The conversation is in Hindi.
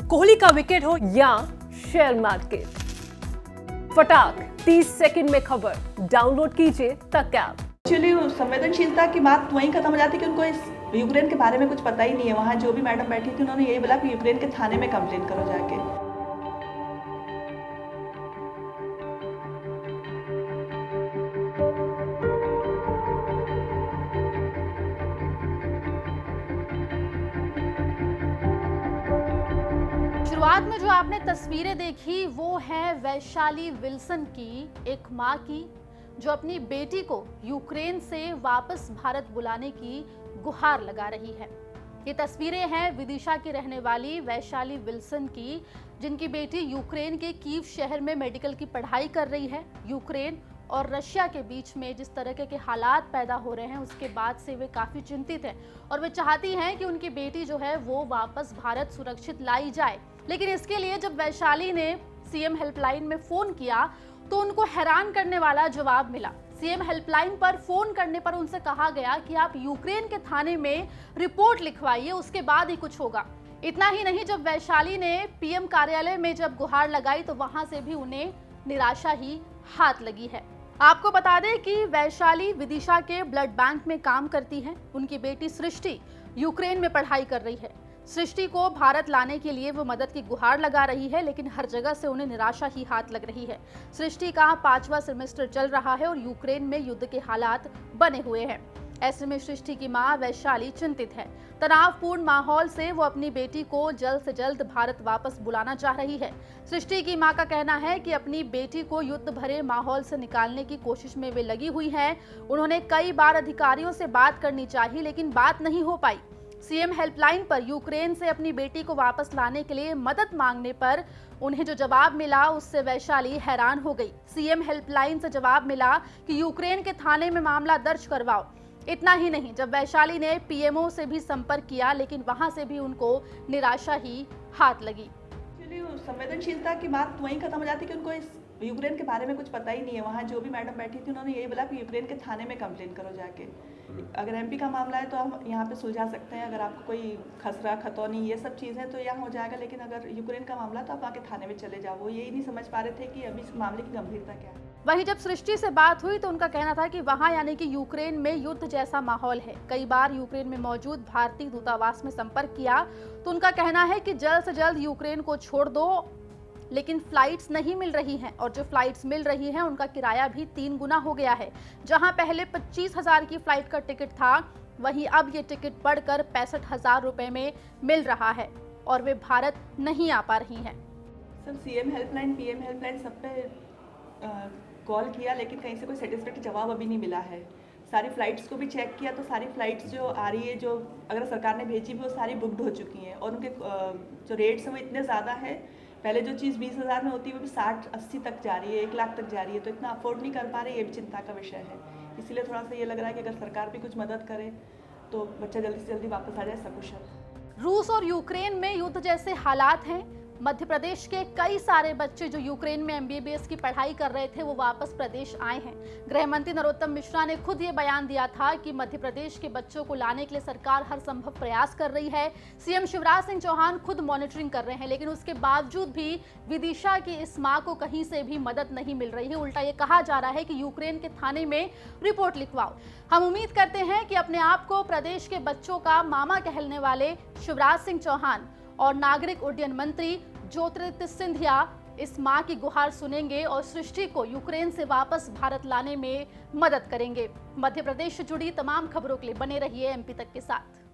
कोहली का विकेट हो या शेयर मार्केट, फटाक 30 सेकंड में खबर। डाउनलोड कीजिए तक ऐप। एक्चुअली संवेदनशीलता की बात वहीं खत्म हो जाती है कि उनको इस यूक्रेन के बारे में कुछ पता ही नहीं है। वहाँ जो भी मैडम बैठी थी उन्होंने यही बोला कि यूक्रेन के थाने में कंप्लेन करो जाके। शुरुआत में जो आपने तस्वीरें देखी वो है वैशाली विल्सन की, एक मां की जो अपनी बेटी को यूक्रेन से वापस भारत बुलाने की गुहार लगा रही है। ये तस्वीरें हैं विदिशा की रहने वाली वैशाली विल्सन की, जिनकी बेटी यूक्रेन के कीव शहर में मेडिकल की पढ़ाई कर रही है। यूक्रेन और रशिया के बीच में जिस तरह के हालात पैदा हो रहे हैं उसके बाद से वे काफ़ी चिंतित हैं और वे चाहती हैं कि उनकी बेटी जो है वो वापस भारत सुरक्षित लाई जाए। लेकिन इसके लिए जब वैशाली ने सीएम हेल्पलाइन में फ़ोन किया तो उनको हैरान करने वाला जवाब मिला। सीएम हेल्पलाइन पर फ़ोन करने पर उनसे कहा गया कि आप यूक्रेन के थाने में रिपोर्ट लिखवाइए, उसके बाद ही कुछ होगा। इतना ही नहीं, जब वैशाली ने पीएम कार्यालय में जब गुहार लगाई तो वहां से भी उन्हें निराशा ही हाथ लगी है। आपको बता दें कि वैशाली विदिशा के ब्लड बैंक में काम करती हैं। उनकी बेटी सृष्टि यूक्रेन में पढ़ाई कर रही है। सृष्टि को भारत लाने के लिए वो मदद की गुहार लगा रही है, लेकिन हर जगह से उन्हें निराशा ही हाथ लग रही है। सृष्टि का 5वां सेमेस्टर चल रहा है और यूक्रेन में युद्ध के हालात बने हुए हैं। ऐसे में सृष्टि की मां वैशाली चिंतित है। तनावपूर्ण माहौल से वो अपनी बेटी को जल्द से जल्द भारत वापस बुलाना चाह रही है। सृष्टि की मां का कहना है कि अपनी बेटी को युद्ध भरे माहौल से निकालने की कोशिश में वे लगी हुई हैं। उन्होंने कई बार अधिकारियों से बात करनी चाहिए, लेकिन बात नहीं हो पाई। सीएम हेल्पलाइन पर यूक्रेन से अपनी बेटी को वापस लाने के लिए मदद मांगने पर उन्हें जो जवाब मिला उससे वैशाली हैरान हो गई। सीएम हेल्पलाइन से जवाब मिला कि यूक्रेन के थाने में मामला दर्ज करवाओ। इतना ही नहीं, जब वैशाली ने पीएमओ से भी संपर्क किया लेकिन वहां से भी उनको निराशा ही हाथ लगी। एक्चुअली संवेदनशीलता की बात वहीं खत्म हो जाती है कि उनको इस यूक्रेन के बारे में कुछ पता ही नहीं है। वहाँ जो भी मैडम बैठी थी उन्होंने यही बोला कि यूक्रेन के थाने में कंप्लेन करो जाके। अगर एमपी का मामला है तो हम यहाँ पे सुलझा सकते हैं। अगर आपको कोई खसरा खतौनी ये सब चीज़ें तो यहाँ हो जाएगा, लेकिन अगर यूक्रेन का मामला तो आप वहाँ के थाने में चले जाओ। वो यही नहीं समझ पा रहे थे कि अभी इस मामले की गंभीरता क्या है। वहीं जब सृष्टि से बात हुई तो उनका कहना था कि वहां यानी कि यूक्रेन में युद्ध जैसा माहौल है। कई बार यूक्रेन में मौजूद भारतीय दूतावास में संपर्क किया तो उनका कहना है कि जल्द से जल्द यूक्रेन को छोड़ दो, लेकिन फ्लाइट्स नहीं मिल रही हैं और जो फ्लाइट्स मिल रही हैं उनका किराया भी 3 गुना हो गया है। जहां पहले 25,000 की फ्लाइट का टिकट था, वहीं अब ये टिकट बढ़कर 65,000 रुपए में मिल रहा है और वे भारत नहीं आ पा रही हैं। Sir CM helpline, PM helpline सब पे कॉल किया, लेकिन कहीं से कोई सेटिस्फैक्टरी जवाब अभी नहीं मिला है। सारी फ्लाइट्स को भी चेक किया तो सारी फ्लाइट्स जो आ रही है, जो अगर सरकार ने भेजी भी, वो सारी बुकड हो चुकी हैं और उनके जो रेट्स हैं वो इतने ज़्यादा है। पहले जो चीज़ 20,000 में होती है वो भी 60-80 तक जा रही है, 1 लाख तक जा रही है। तो इतना अफोर्ड नहीं कर पा रहे, ये भी चिंता का विषय है। इसीलिए थोड़ा सा ये लग रहा है कि अगर सरकार भी कुछ मदद करे तो बच्चा जल्दी से जल्दी वापस आ जाए सकुशल। रूस और यूक्रेन में युद्ध जैसे हालात हैं। मध्य प्रदेश के कई सारे बच्चे जो यूक्रेन में एमबीबीएस की पढ़ाई कर रहे थे वो वापस प्रदेश आए हैं। गृह मंत्री नरोत्तम मिश्रा ने खुद ये बयान दिया था कि मध्य प्रदेश के बच्चों को लाने के लिए सरकार हर संभव प्रयास कर रही है। सीएम शिवराज सिंह चौहान खुद मॉनिटरिंग कर रहे हैं, लेकिन उसके बावजूद भी विदिशा की इस मां को कहीं से भी मदद नहीं मिल रही है। उल्टा ये कहा जा रहा है कि यूक्रेन के थाने में रिपोर्ट लिखवाओ। हम उम्मीद करते हैं कि अपने आप को प्रदेश के बच्चों का मामा कहलने वाले शिवराज सिंह चौहान और नागरिक उड्डयन मंत्री ज्योतिरादित्य सिंधिया इस मां की गुहार सुनेंगे और सृष्टि को यूक्रेन से वापस भारत लाने में मदद करेंगे। मध्य प्रदेश से जुड़ी तमाम खबरों के लिए बने रहिए एमपी तक के साथ।